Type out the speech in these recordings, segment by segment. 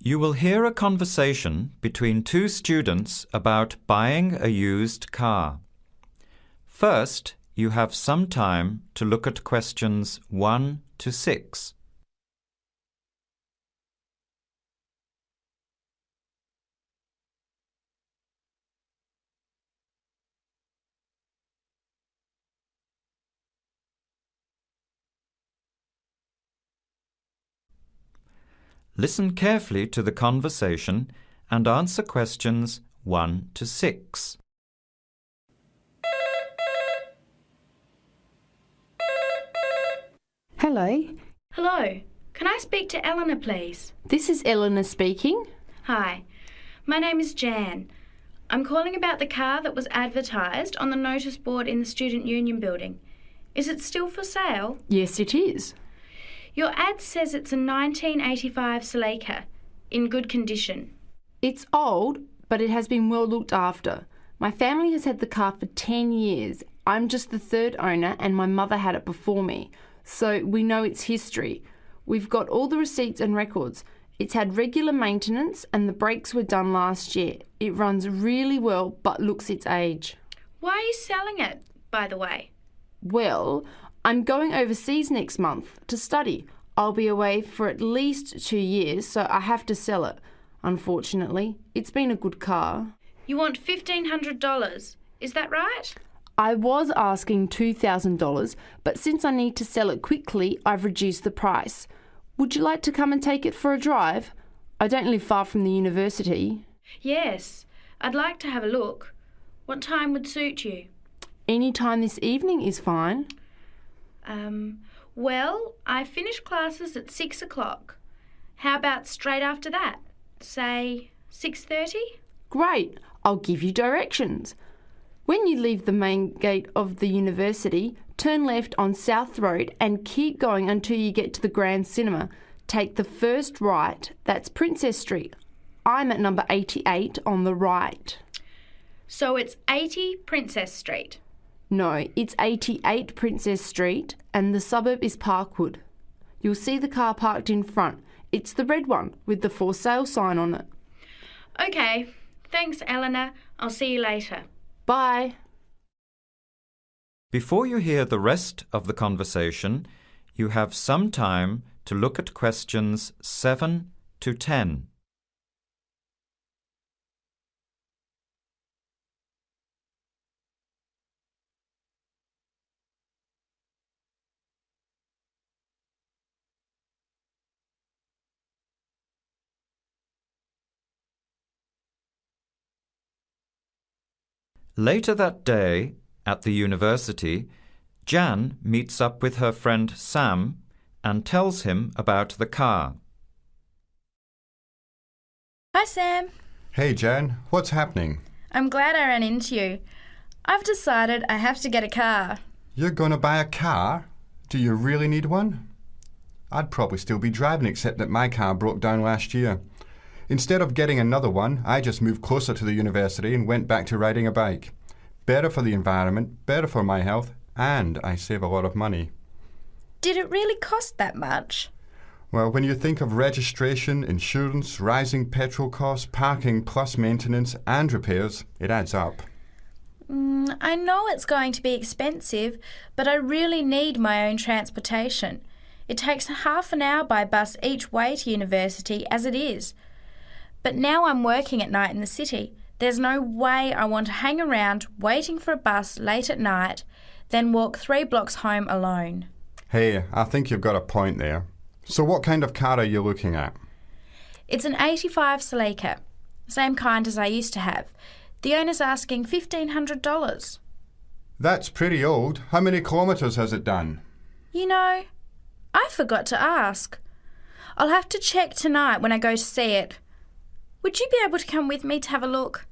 You will hear a conversation between two students about buying a used car. First, you have some time to look at questions 1 to 6. Listen carefully to the conversation and answer questions 1 to 6. Hello, Hello, can I speak to Eleanor, please? this is Eleanor speaking. Hi, my name is Jan. I'm calling about the car that was advertised on the notice board in the Student Union building. Is it still for sale? Yes, it is. Your ad says it's a 1985 Celica, in good condition. It's old, but it has been well looked after. My family has had the car for 10 years. I'm just the third owner and my mother had it before me, so we know its history. We've got all the receipts and records. It's had regular maintenance and the brakes were done last year. It runs really well but looks its age. Why are you selling it, by the way? Well, I'm going overseas next month to study. I'll be away for at least 2 years, so I have to sell it. Unfortunately, it's been a good car. You want $1,500, is that right? I was asking $2,000, but since I need to sell it quickly, I've reduced the price. Would you like to come and take it for a drive? I don't live far from the university. Yes, I'd like to have a look. What time would suit you? Any time this evening is fine. Well, I finish classes at 6 o'clock. How about straight after that? Say 6:30? Great, I'll give you directions. When you leave the main gate of the university, turn left on South Road and keep going until you get to the Grand Cinema. Take the first right, that's Princess Street. I'm at number 88 on the right. So it's 80 Princess Street. No, it's 88 Princess Street and the suburb is Parkwood. You'll see the car parked in front. It's the red one with the for sale sign on it. Okay, thanks Eleanor. I'll see you later. Bye. Before you hear the rest of the conversation, you have some time to look at questions 7 to 10. Later that day, at the university, Jan meets up with her friend Sam and tells him about the car. Hi, Sam. Hey Jan, what's happening? I'm glad I ran into you. I've decided I have to get a car. You're gonna buy a car? Do you really need one? I'd probably still be driving except that my car broke down last year. Instead of getting another one, I just moved closer to the university and went back to riding a bike. Better for the environment, better for my health, and I save a lot of money. Did it really cost that much? Well, when you think of registration, insurance, rising petrol costs, parking plus maintenance and repairs, it adds up. I know it's going to be expensive, but I really need my own transportation. It takes half an hour by bus each way to university as it is. But now I'm working at night in the city. There's no way I want to hang around waiting for a bus late at night, then walk 3 blocks home alone. Hey, I think you've got a point there. So what kind of car are you looking at? It's an 85 Celica, same kind as I used to have. The owner's asking $1,500. That's pretty old. How many kilometres has it done? You know, I forgot to ask. I'll have to check tonight when I go to see it. Would you be able to come with me to have a look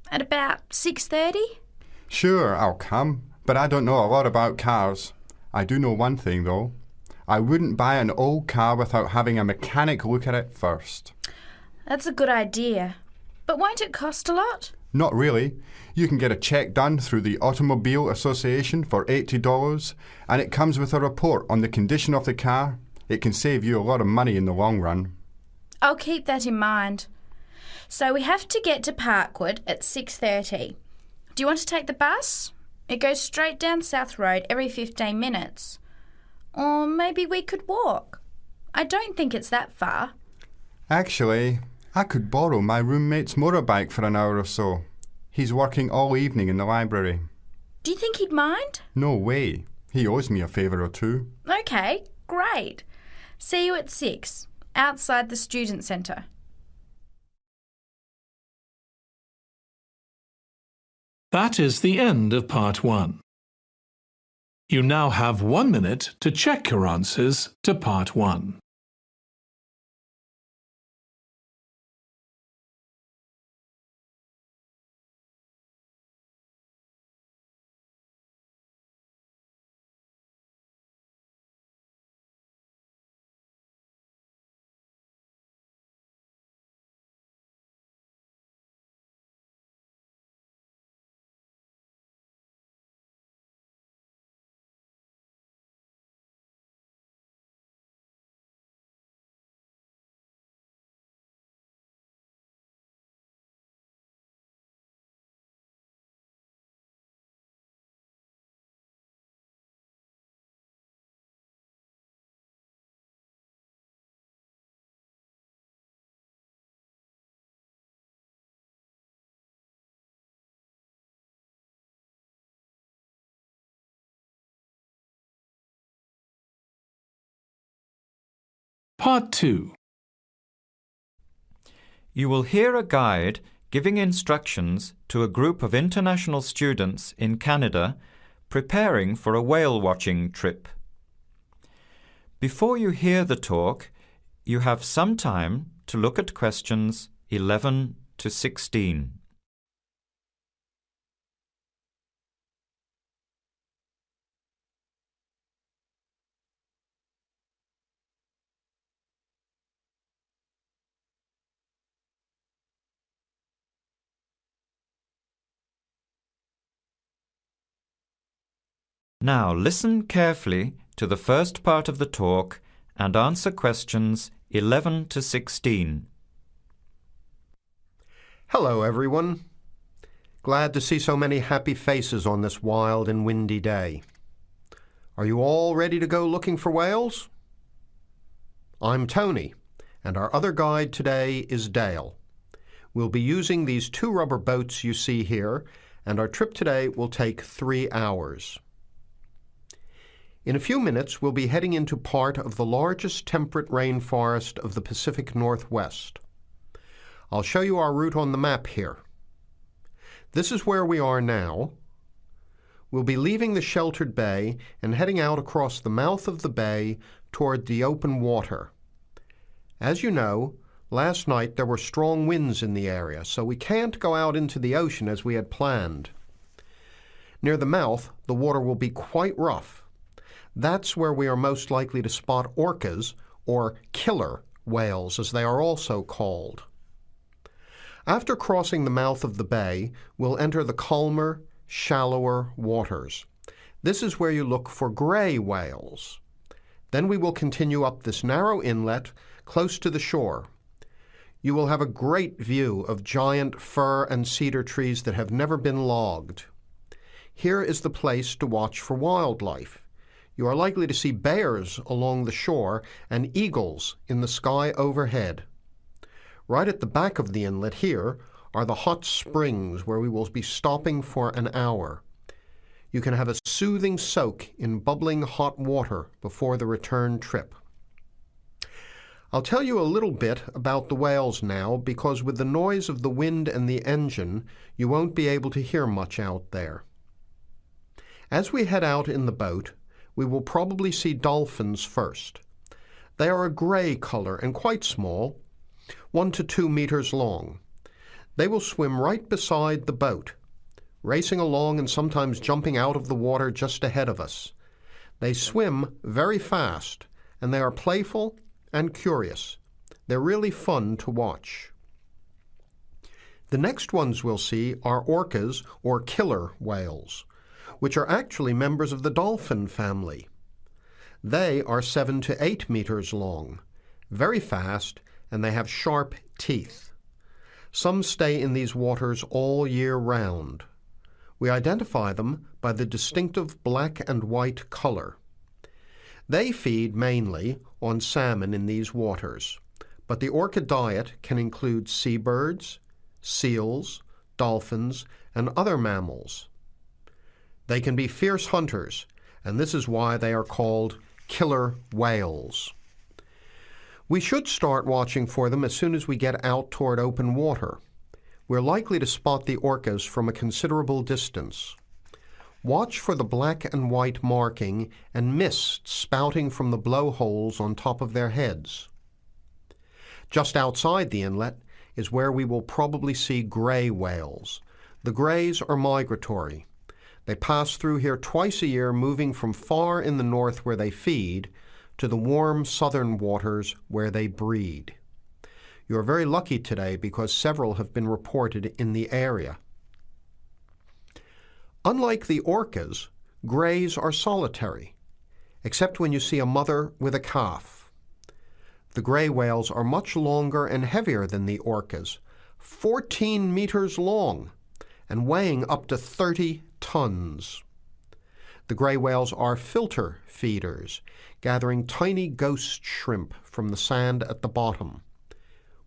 at about 6:30? Sure, I'll come, but I don't know a lot about cars. I do know one thing though. I wouldn't buy an old car without having a mechanic look at it first. That's a good idea. But won't it cost a lot? Not really. You can get a check done through the Automobile Association for $80 and it comes with a report on the condition of the car. It can save you a lot of money in the long run. I'll keep that in mind. So we have to get to Parkwood at 6:30. Do you want to take the bus? It goes straight down South Road every 15 minutes. Or maybe we could walk. I don't think it's that far. Actually, I could borrow my roommate's motorbike for an hour or so. He's working all evening in the library. Do you think he'd mind? No way. He owes me a favour or two. Okay, great. See you at 6, outside the student centre. That is the end of part 1. You now have 1 minute to check your answers to part 1. Part 2. You will hear a guide giving instructions to a group of international students in Canada preparing for a whale watching trip. Before you hear the talk, you have some time to look at questions 11 to 16. Now listen carefully to the first part of the talk and answer questions 11 to 16. Hello, everyone. Glad to see so many happy faces on this wild and windy day. Are you all ready to go looking for whales? I'm Tony, and our other guide today is Dale. We'll be using these 2 rubber boats you see here, and our trip today will take 3 hours. In a few minutes, we'll be heading into part of the largest temperate rainforest of the Pacific Northwest. I'll show you our route on the map here. This is where we are now. We'll be leaving the sheltered bay and heading out across the mouth of the bay toward the open water. As you know, last night there were strong winds in the area, so we can't go out into the ocean as we had planned. Near the mouth, the water will be quite rough. That's where we are most likely to spot orcas, or killer whales as they are also called. After crossing the mouth of the bay, we'll enter the calmer, shallower waters. This is where you look for gray whales. Then we will continue up this narrow inlet close to the shore. You will have a great view of giant fir and cedar trees that have never been logged. Here is the place to watch for wildlife. You are likely to see bears along the shore and eagles in the sky overhead. Right at the back of the inlet here are the hot springs where we will be stopping for an hour. You can have a soothing soak in bubbling hot water before the return trip. I'll tell you a little bit about the whales now because with the noise of the wind and the engine, you won't be able to hear much out there. As we head out in the boat, we will probably see dolphins first. They are a gray color and quite small, 1 to 2 meters long. They will swim right beside the boat, racing along and sometimes jumping out of the water just ahead of us. They swim very fast, and they are playful and curious. They're really fun to watch. The next ones we'll see are orcas, or killer whales, which are actually members of the dolphin family. They are 7 to 8 meters long, very fast, and they have sharp teeth. Some stay in these waters all year round. We identify them by the distinctive black and white color. They feed mainly on salmon in these waters, but the orca diet can include seabirds, seals, dolphins, and other mammals. They can be fierce hunters, and this is why they are called killer whales. We should start watching for them as soon as we get out toward open water. We're likely to spot the orcas from a considerable distance. Watch for the black and white marking and mist spouting from the blowholes on top of their heads. Just outside the inlet is where we will probably see gray whales. The grays are migratory. They pass through here twice a year, moving from far in the north where they feed to the warm southern waters where they breed. You are very lucky today because several have been reported in the area. Unlike the orcas, grays are solitary, except when you see a mother with a calf. The gray whales are much longer and heavier than the orcas, 14 meters long and weighing up to 30 tons. The gray whales are filter feeders, gathering tiny ghost shrimp from the sand at the bottom.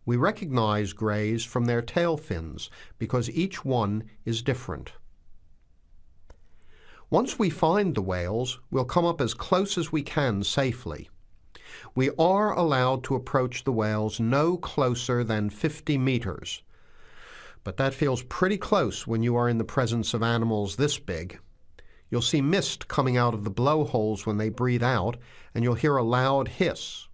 We recognize grays from their tail fins because each one is different. Once we find the whales, we'll come up as close as we can safely. We are allowed to approach the whales no closer than 50 meters, but that feels pretty close when you are in the presence of animals this big. You'll see mist coming out of the blowholes when they breathe out, and you'll hear a loud hiss.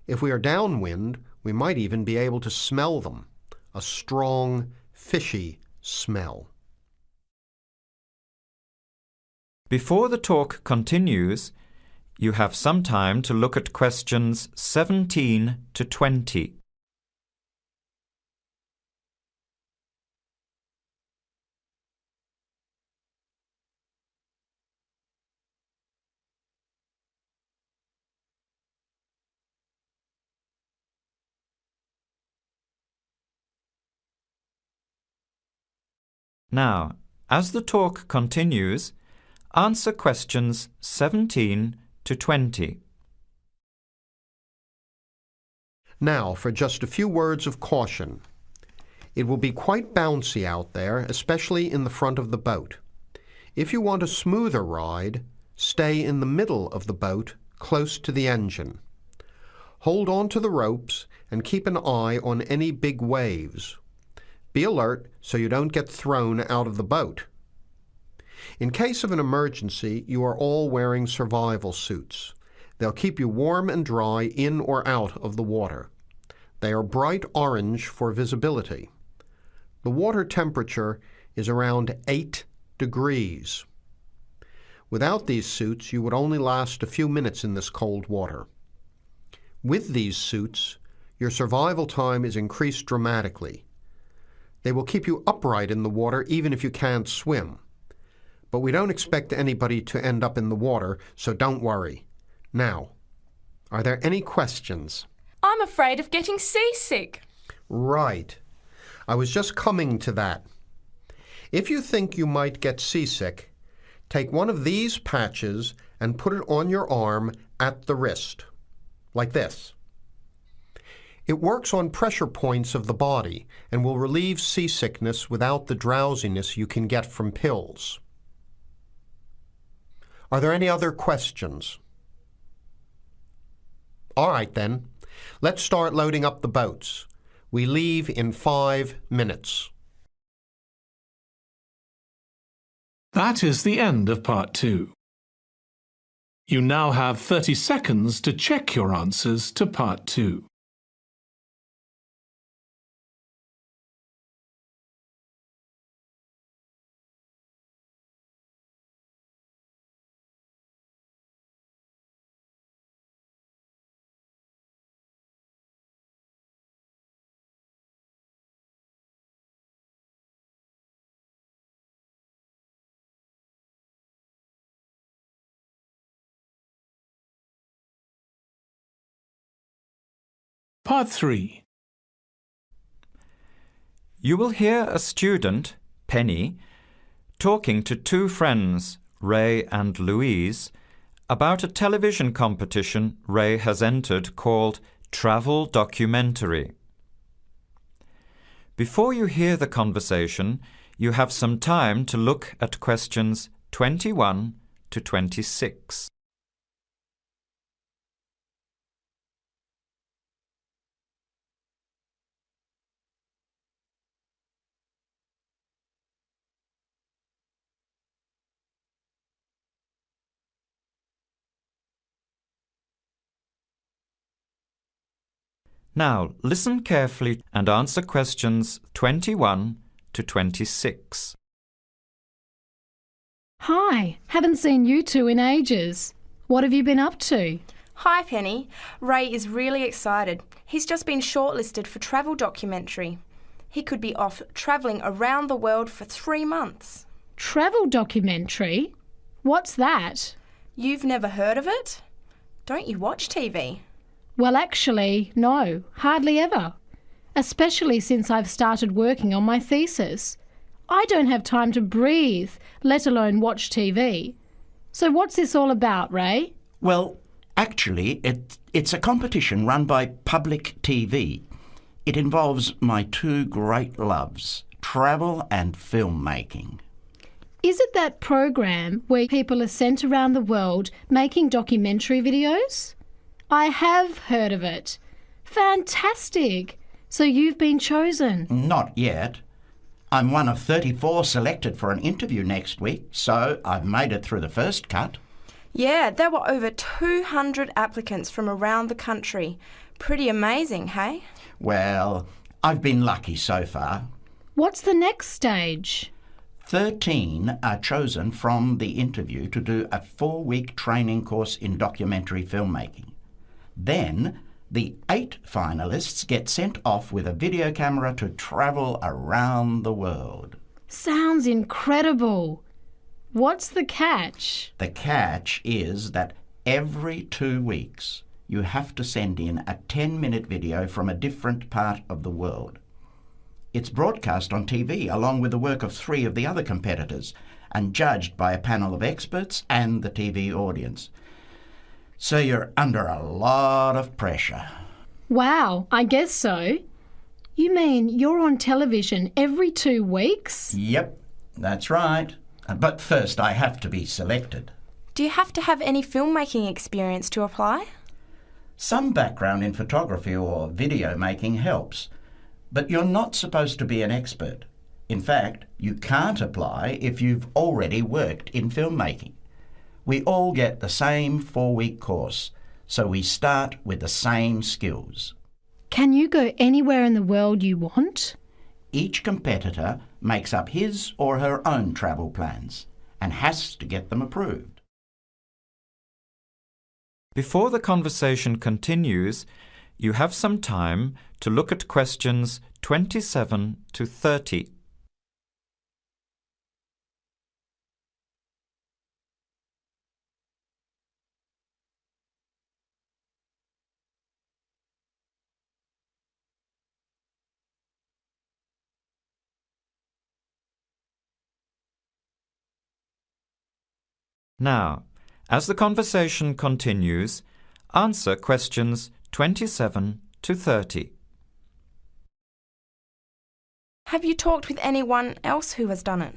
If we are downwind, we might even be able to smell them, a strong, fishy smell. Before the talk continues, you have some time to look at questions 17 to 20. Now, as the talk continues, answer questions 17 to 20. Now, for just a few words of caution. It will be quite bouncy out there, especially in the front of the boat. If you want a smoother ride, stay in the middle of the boat, close to the engine. Hold on to the ropes and keep an eye on any big waves. Be alert so you don't get thrown out of the boat. In case of an emergency, you are all wearing survival suits. They'll keep you warm and dry in or out of the water. They are bright orange for visibility. The water temperature is around 8 degrees. Without these suits, you would only last a few minutes in this cold water. With these suits, your survival time is increased dramatically. They will keep you upright in the water even if you can't swim. But we don't expect anybody to end up in the water, so don't worry. Now, are there any questions? I'm afraid of getting seasick. Right. I was just coming to that. If you think you might get seasick, take one of these patches and put it on your arm at the wrist, like this. It works on pressure points of the body and will relieve seasickness without the drowsiness you can get from pills. Are there any other questions? All right then, let's start loading up the boats. We leave in 5 minutes. That is the end of part 2. You now have 30 seconds to check your answers to part 2. Part 3. You will hear a student, Penny, talking to two friends, Ray and Louise, about a television competition Ray has entered called Travel Documentary. Before you hear the conversation, you have some time to look at questions 21 to 26. Now, listen carefully and answer questions 21 to 26. Hi, haven't seen you two in ages. What have you been up to? Hi, Penny. Ray is really excited. He's just been shortlisted for Travel Documentary. He could be off travelling around the world for 3 months. Travel documentary? What's that? You've never heard of it? Don't you watch TV? Well, actually, no, hardly ever. Especially since I've started working on my thesis. I don't have time to breathe, let alone watch TV. So what's this all about, Ray? Well, actually, it's a competition run by public TV. It involves my two great loves, travel and filmmaking. Is it that program where people are sent around the world making documentary videos? I have heard of it. Fantastic! So you've been chosen? Not yet. I'm one of 34 selected for an interview next week, so I've made it through the first cut. Yeah, there were over 200 applicants from around the country. Pretty amazing, hey? Well, I've been lucky so far. What's the next stage? 13 are chosen from the interview to do a 4-week training course in documentary filmmaking. Then, the 8 finalists get sent off with a video camera to travel around the world. Sounds incredible. What's the catch? The catch is that every 2 weeks you have to send in a 10-minute video from a different part of the world. It's broadcast on TV along with the work of 3 of the other competitors and judged by a panel of experts and the TV audience. So you're under a lot of pressure. Wow, I guess so. You mean you're on television every 2 weeks? Yep, that's right. But first I have to be selected. Do you have to have any filmmaking experience to apply? Some background in photography or video making helps, but you're not supposed to be an expert. In fact, you can't apply if you've already worked in filmmaking. We all get the same 4-week course, so we start with the same skills. Can you go anywhere in the world you want? Each competitor makes up his or her own travel plans and has to get them approved. Before the conversation continues, you have some time to look at questions 27 to 30. Now, as the conversation continues, answer questions 27 to 30. Have you talked with anyone else who has done it?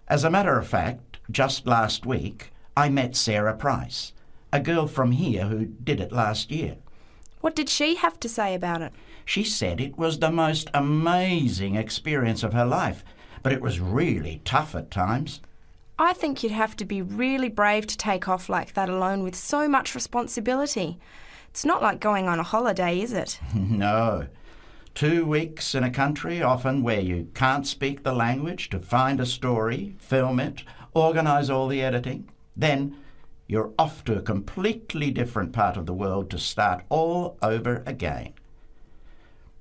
As a matter of fact, just last week, I met Sarah Price, a girl from here who did it last year. What did she have to say about it? She said it was the most amazing experience of her life, but it was really tough at times. I think you'd have to be really brave to take off like that alone with so much responsibility. It's not like going on a holiday, is it? No. 2 weeks in a country, often where you can't speak the language, to find a story, film it, organise all the editing. Then you're off to a completely different part of the world to start all over again.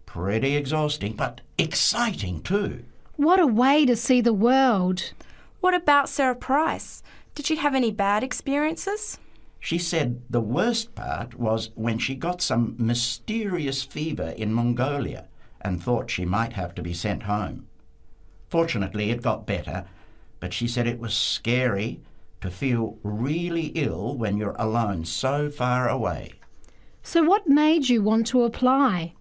Pretty exhausting, but exciting too. What a way to see the world. What about Sarah Price? Did she have any bad experiences? She said the worst part was when she got some mysterious fever in Mongolia and thought she might have to be sent home. Fortunately, it got better, but she said it was scary to feel really ill when you're alone so far away. So what made you want to apply?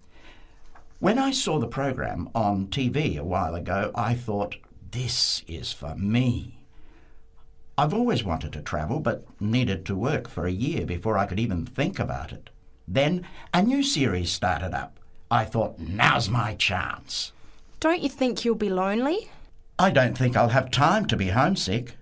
When I saw the program on TV a while ago, I thought, this is for me. I've always wanted to travel, but needed to work for a year before I could even think about it. Then a new series started up. I thought, now's my chance. Don't you think you'll be lonely? I don't think I'll have time to be homesick.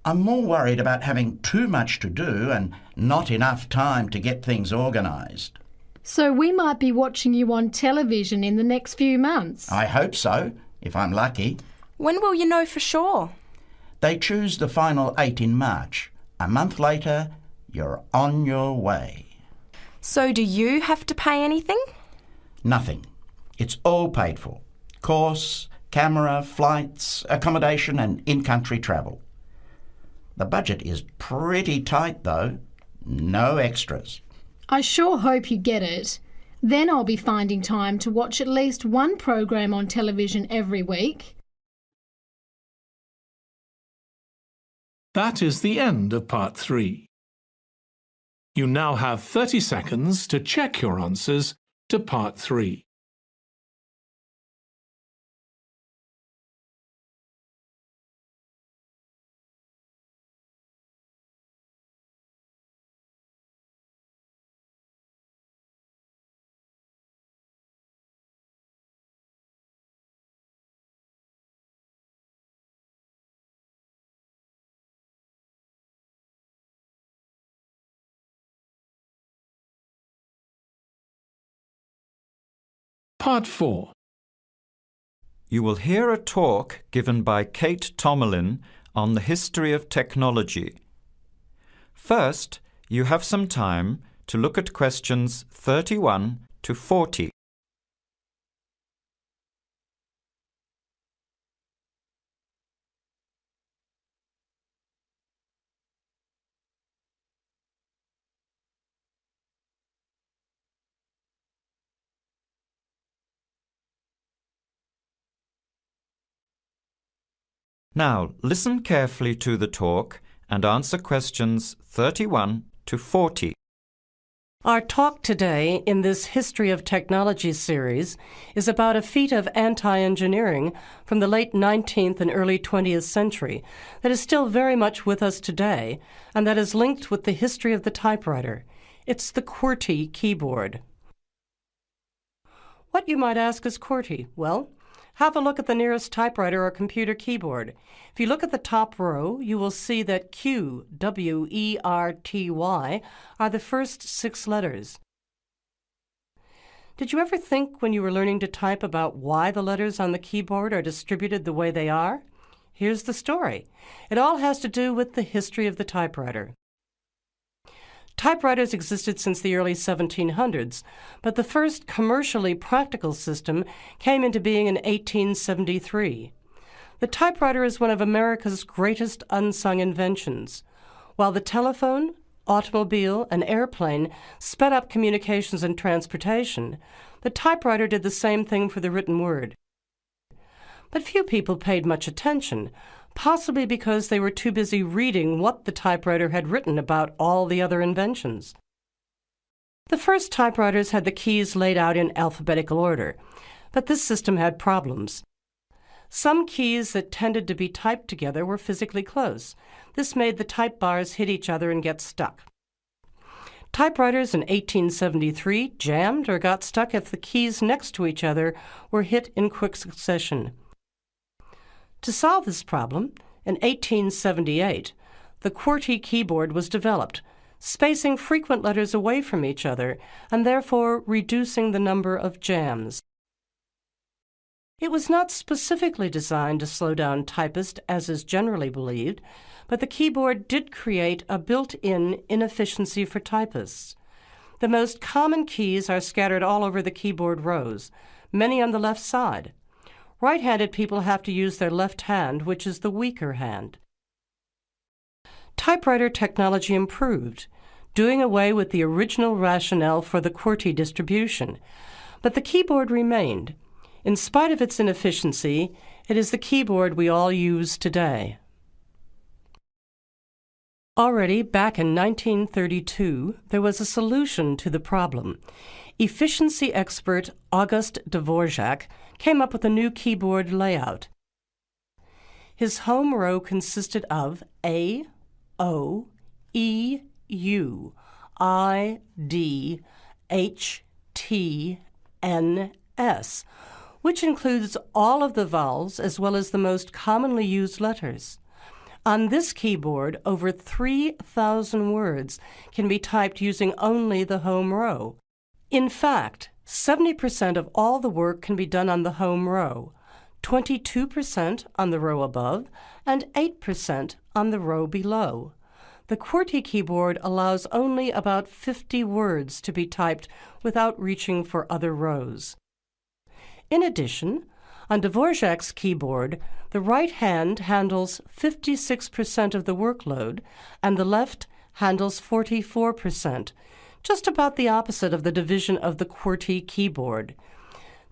I'm more worried about having too much to do and not enough time to get things organised. So we might be watching you on television in the next few months. I hope so, if I'm lucky. When will you know for sure? They choose the final 8 in March. A month later, you're on your way. So do you have to pay anything? Nothing. It's all paid for. Course, camera, flights, accommodation and in-country travel. The budget is pretty tight though. No extras. I sure hope you get it. Then I'll be finding time to watch at least one program on television every week. That is the end of Part 3. You now have 30 seconds to check your answers to Part 3. Part 4. You will hear a talk given by Kate Tomalin on the history of technology. First, you have some time to look at questions 31 to 40. Now, listen carefully to the talk and answer questions 31 to 40. Our talk today in this History of Technology series is about a feat of anti-engineering from the late 19th and early 20th century that is still very much with us today and that is linked with the history of the typewriter. It's the QWERTY keyboard. What, you might ask, is QWERTY? Well, have a look at the nearest typewriter or computer keyboard. If you look at the top row, you will see that Q, W, E, R, T, Y are the first 6 letters. Did you ever think when you were learning to type about why the letters on the keyboard are distributed the way they are? Here's the story. It all has to do with the history of the typewriter. Typewriters existed since the early 1700s, but the first commercially practical system came into being in 1873. The typewriter is one of America's greatest unsung inventions. While the telephone, automobile, and airplane sped up communications and transportation, the typewriter did the same thing for the written word. But few people paid much attention, possibly because they were too busy reading what the typewriter had written about all the other inventions. The first typewriters had the keys laid out in alphabetical order, but this system had problems. Some keys that tended to be typed together were physically close. This made the type bars hit each other and get stuck. Typewriters in 1873 jammed or got stuck if the keys next to each other were hit in quick succession. To solve this problem, in 1878, the QWERTY keyboard was developed, spacing frequent letters away from each other and therefore reducing the number of jams. It was not specifically designed to slow down typists, as is generally believed, but the keyboard did create a built-in inefficiency for typists. The most common keys are scattered all over the keyboard rows, many on the left side. Right-handed people have to use their left hand, which is the weaker hand. typewriter technology improved, doing away with the original rationale for the QWERTY distribution. But the keyboard remained. In spite of its inefficiency, it is the keyboard we all use today. Already back in 1932, there was a solution to the problem. Efficiency expert August Dvorak came up with a new keyboard layout. His home row consisted of A, O, E, U, I, D, H, T, N, S, which includes all of the vowels as well as the most commonly used letters. On this keyboard, over 3,000 words can be typed using only the home row. In fact, 70% of all the work can be done on the home row, 22% on the row above, and 8% on the row below. The QWERTY keyboard allows only about 50 words to be typed without reaching for other rows. In addition, on Dvorak's keyboard, the right hand handles 56% of the workload and the left handles 44%, just about the opposite of the division of the QWERTY keyboard.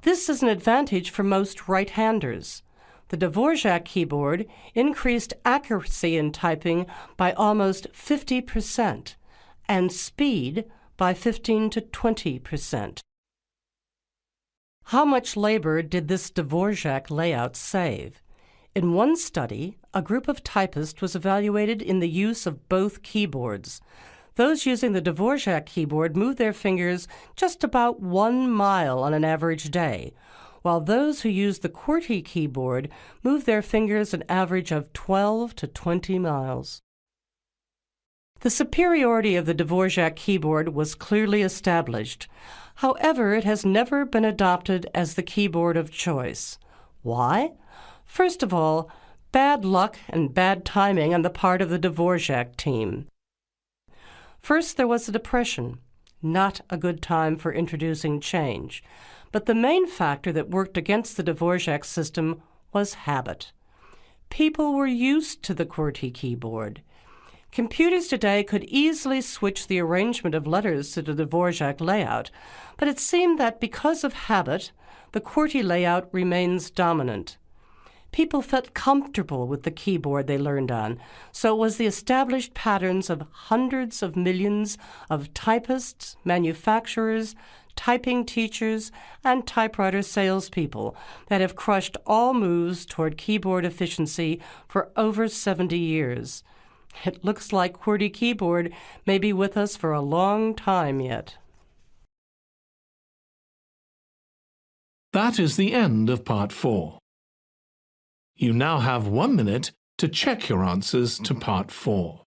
This is an advantage for most right-handers. The Dvorak keyboard increased accuracy in typing by almost 50% and speed by 15 to 20%. How much labor did this Dvorak layout save? In one study, a group of typists was evaluated in the use of both keyboards. Those using the Dvorak keyboard moved their fingers just about 1 mile on an average day, while those who used the QWERTY keyboard moved their fingers an average of 12 to 20 miles. The superiority of the Dvorak keyboard was clearly established. However, it has never been adopted as the keyboard of choice. Why? First of all, bad luck and bad timing on the part of the Dvorak team. First, there was the Depression, not a good time for introducing change. But the main factor that worked against the Dvorak system was habit. People were used to the QWERTY keyboard. Computers today could easily switch the arrangement of letters to the Dvorak layout, but it seemed that because of habit, the QWERTY layout remains dominant. People felt comfortable with the keyboard they learned on, so it was the established patterns of hundreds of millions of typists, manufacturers, typing teachers, and typewriter salespeople that have crushed all moves toward keyboard efficiency for over 70 years. It looks like QWERTY keyboard may be with us for a long time yet. That is the end of Part 4. You now have 1 minute to check your answers to Part 4.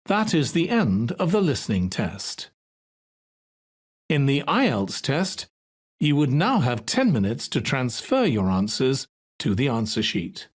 That is the end of the listening test. In the IELTS test, you would now have 10 minutes to transfer your answers to the answer sheet.